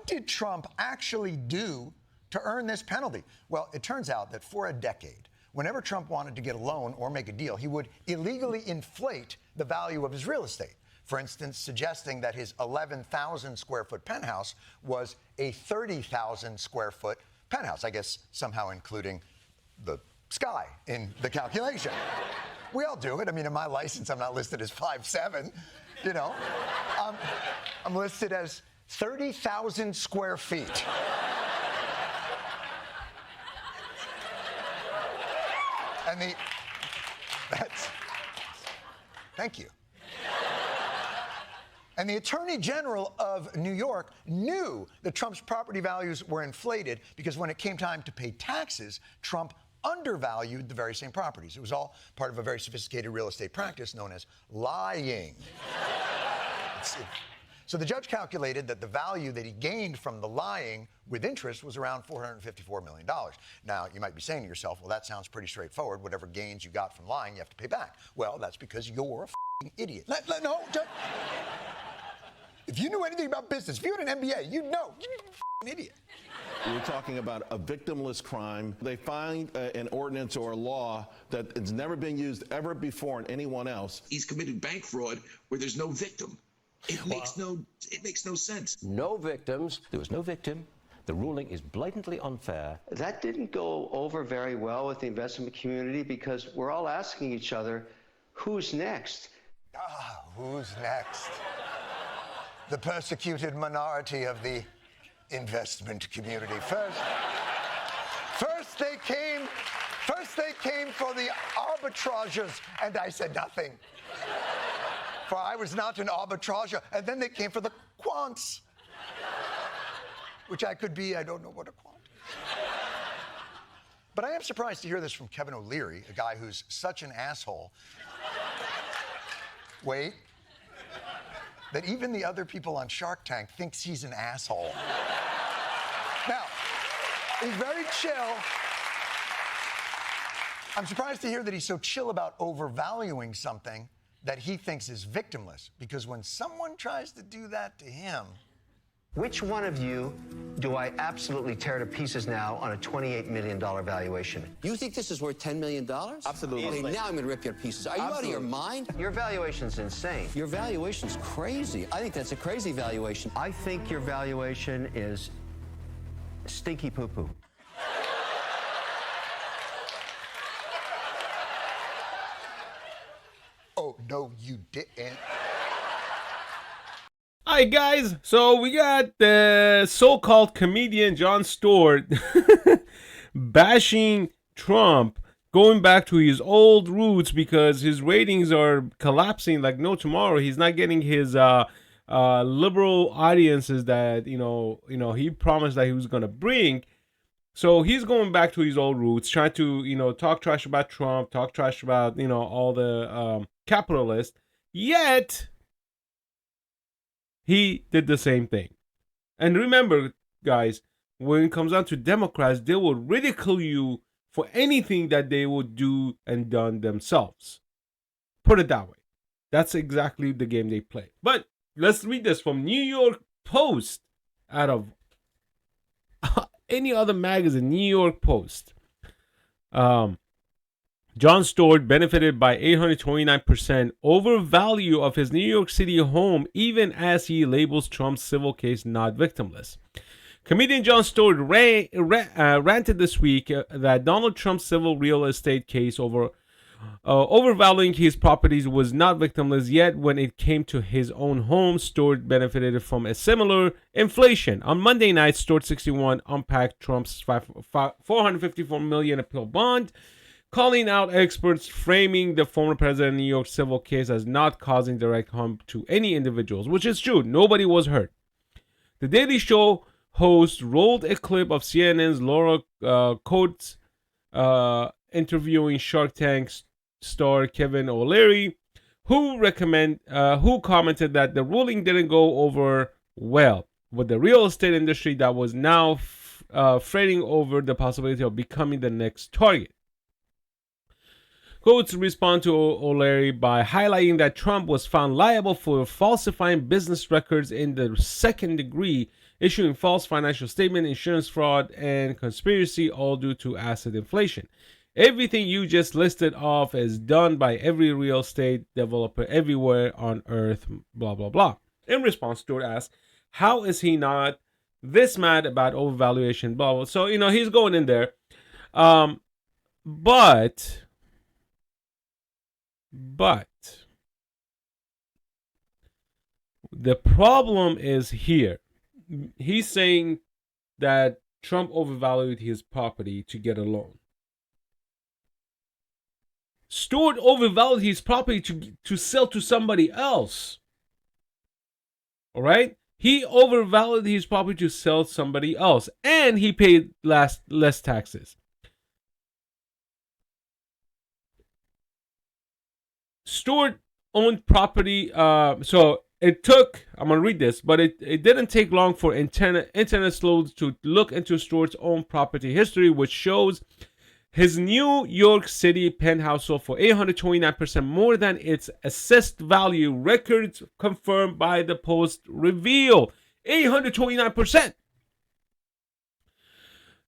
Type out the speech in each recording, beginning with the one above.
what did Trump actually do to earn this penalty? Well, it turns out that for a decade, whenever Trump wanted to get a loan or make a deal, he would illegally inflate the value of his real estate. For instance, suggesting that his 11,000 square foot penthouse was a 30,000 square foot penthouse, I guess somehow including the sky in the calculation. We all do it. I mean, in my license, I'm not listed as 5'7", you know. I'm listed as 30,000 square feet. And thank you. And the Attorney General of New York knew that Trump's property values were inflated because when it came time to pay taxes, Trump undervalued the very same properties. It was all part of a very sophisticated real estate practice known as lying. So the judge calculated that the value that he gained from the lying with interest was around $454 million. Now, you might be saying to yourself, well, that sounds pretty straightforward. Whatever gains you got from lying, you have to pay back. Well, that's because you're a f***ing idiot. If you knew anything about business, if you had an MBA, you'd know. You're a f***ing idiot. We're talking about a victimless crime. They find an ordinance or a law that has never been used ever before in anyone else. He's committed bank fraud where there's no victim. It makes no sense. No victims. There was no victim. The ruling is blatantly unfair. That didn't go over very well with the investment community because we're all asking each other, who's next? Who's next? The persecuted minority of the investment community. First they came for the arbitrageurs, and I said nothing. For I was not an arbitrager. And then they came for the quants, which I could be. I don't know what a quant is. But I am surprised to hear this from Kevin O'Leary, a guy who's such an asshole. Wait. That even the other people on Shark Tank thinks he's an asshole. Now, he's very chill. I'm surprised to hear that he's so chill about overvaluing something that he thinks is victimless, because when someone tries to do that to him... Which one of you do I absolutely tear to pieces now on a $28 million valuation? You think this is worth $10 million? Absolutely. Okay, now I'm going to rip your pieces. Are you out of your mind? Your valuation's insane. Your valuation's crazy. I think that's a crazy valuation. I think your valuation is stinky poo-poo. Oh, no, you didn't. Hi guys, so we got the so-called comedian Jon Stewart bashing Trump, going back to his old roots because his ratings are collapsing like no tomorrow. He's not getting his liberal audiences that he promised that he was gonna bring. So he's going back to his old roots, trying to talk trash about Trump, talk trash about all the capitalists. Yet he did the same thing. And remember, guys, when it comes down to Democrats, they will ridicule you for anything that they would do and done themselves. Put it that way. That's exactly the game they play. But let's read this from New York Post, out of any other magazine. New York Post. Jon Stewart benefited by 829% overvalue of his New York City home, even as he labels Trump's civil case not victimless. Comedian Jon Stewart ranted this week that Donald Trump's civil real estate case overvaluing his properties was not victimless, yet when it came to his own home, Stewart benefited from a similar inflation. On Monday night, Stewart 61 unpacked Trump's $454 million appeal bond, calling out experts framing the former president of New York civil case as not causing direct harm to any individuals, which is true. Nobody was hurt. The Daily Show host rolled a clip of CNN's Laura Coates interviewing Shark Tank star Kevin O'Leary, who commented that the ruling didn't go over well with the real estate industry that was now fretting over the possibility of becoming the next target. Quotes respond to O'Leary by highlighting that Trump was found liable for falsifying business records in the second degree, issuing false financial statement, insurance fraud, and conspiracy, all due to asset inflation. Everything you just listed off is done by every real estate developer everywhere on earth, blah, blah, blah. In response, Stewart asked, how is he not this mad about overvaluation, blah, blah. So, he's going in there. But the problem is here. He's saying that Trump overvalued his property to get a loan. Stewart overvalued his property to sell to somebody else. All right? He overvalued his property to sell somebody else, and he paid less taxes. Stewart owned property, so it took, I'm going to read this, but it didn't take long for internet sleuths to look into Stewart's own property history, which shows his New York City penthouse sold for 829% more than its assessed value. Records confirmed by the Post reveal 829%.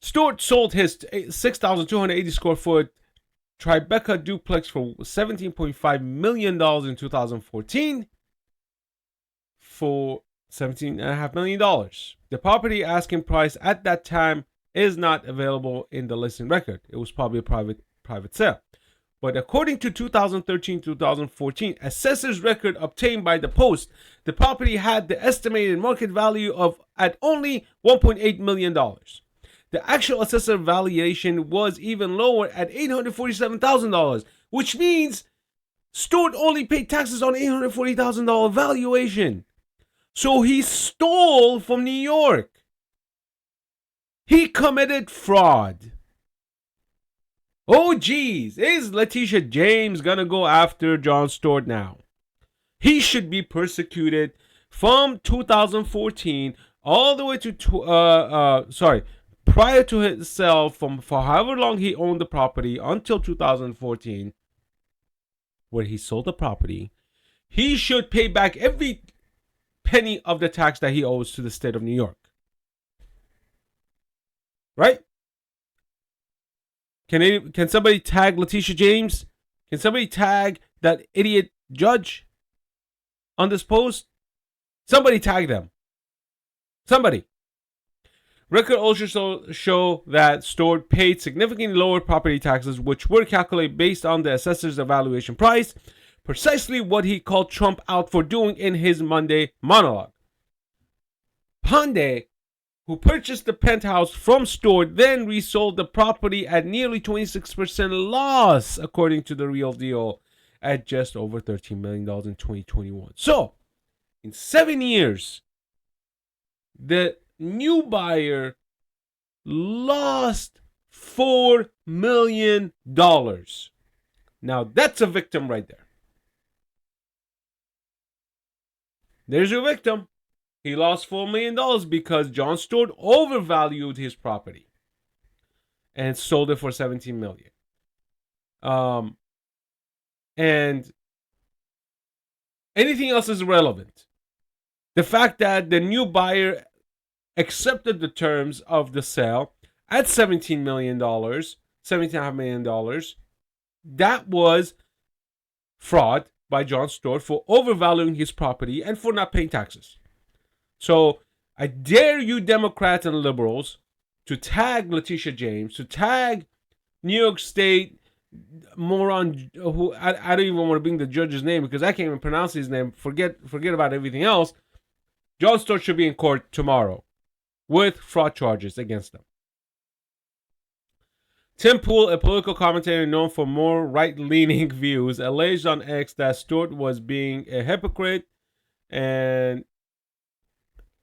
Stewart sold his 6,280 square foot Tribeca duplex for $17.5 million in 2014 for $17.5 million. The property asking price at that time is not available in the listing record. It was probably a private sale. But according to 2013-2014 assessor's record obtained by the Post, the property had the estimated market value of at only $1.8 million. The actual assessor valuation was even lower at $847,000, which means Stewart only paid taxes on $840,000 valuation. So he stole from New York. He committed fraud. Oh, geez. Is Letitia James going to go after Jon Stewart now? He should be persecuted from 2014 all the way to, prior to his sale for however long he owned the property until 2014, where he sold the property. He should pay back every penny of the tax that he owes to the state of New York. Right? Can somebody tag Letitia James? Can somebody tag that idiot judge on this post? Somebody tag them. Somebody. Record also show that Stewart paid significantly lower property taxes, which were calculated based on the assessor's evaluation price, precisely what he called Trump out for doing in his Monday monologue. Pandey, who purchased the penthouse from Stewart, then resold the property at nearly 26% loss, according to The Real Deal, at just over $13 million in 2021. So, in 7 years, the new buyer lost $4 million. Now, that's a victim right there. There's your victim. He lost $4 million because Jon Stewart overvalued his property and sold it for $17 million. And anything else is irrelevant. The fact that the new buyer accepted the terms of the sale at $17 million, $17.5 million, that was fraud by Jon Stewart for overvaluing his property and for not paying taxes. So I dare you Democrats and liberals to tag Letitia James, to tag New York State moron who I don't even want to bring the judge's name because I can't even pronounce his name. Forget about everything else. Jon Stewart should be in court tomorrow with fraud charges against them. Tim Pool, a political commentator known for more right-leaning views, alleged on X that Stewart was being a hypocrite. And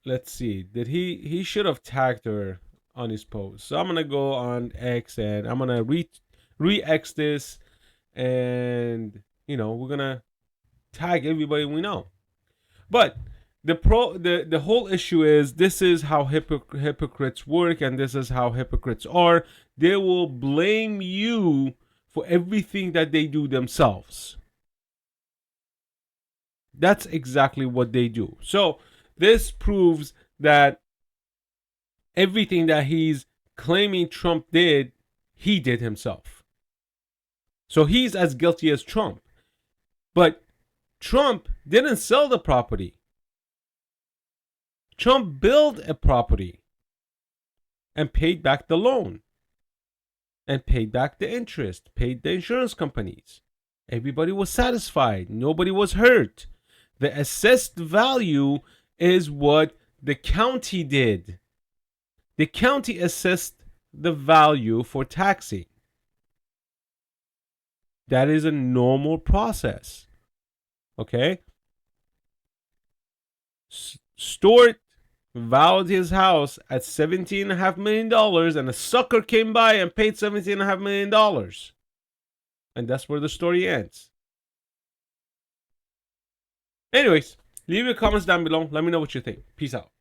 let's see, did he should have tagged her on his post. So I'm gonna go on X and I'm gonna re-X this, and we're gonna tag everybody we know. But the whole issue is this is how hypocrites work, and this is how hypocrites are. They will blame you for everything that they do themselves. That's exactly what they do. So this proves that everything that he's claiming Trump did, he did himself. So he's as guilty as Trump. But Trump didn't sell the property. Trump built a property and paid back the loan and paid back the interest, paid the insurance companies. Everybody was satisfied. Nobody was hurt. The assessed value is what the county did. The county assessed the value for taxing. That is a normal process. Okay? Stewart valued his house at $17.5 million, and a sucker came by and paid $17.5 million. And that's where the story ends. Anyways, leave your comments down below. Let me know what you think. Peace out.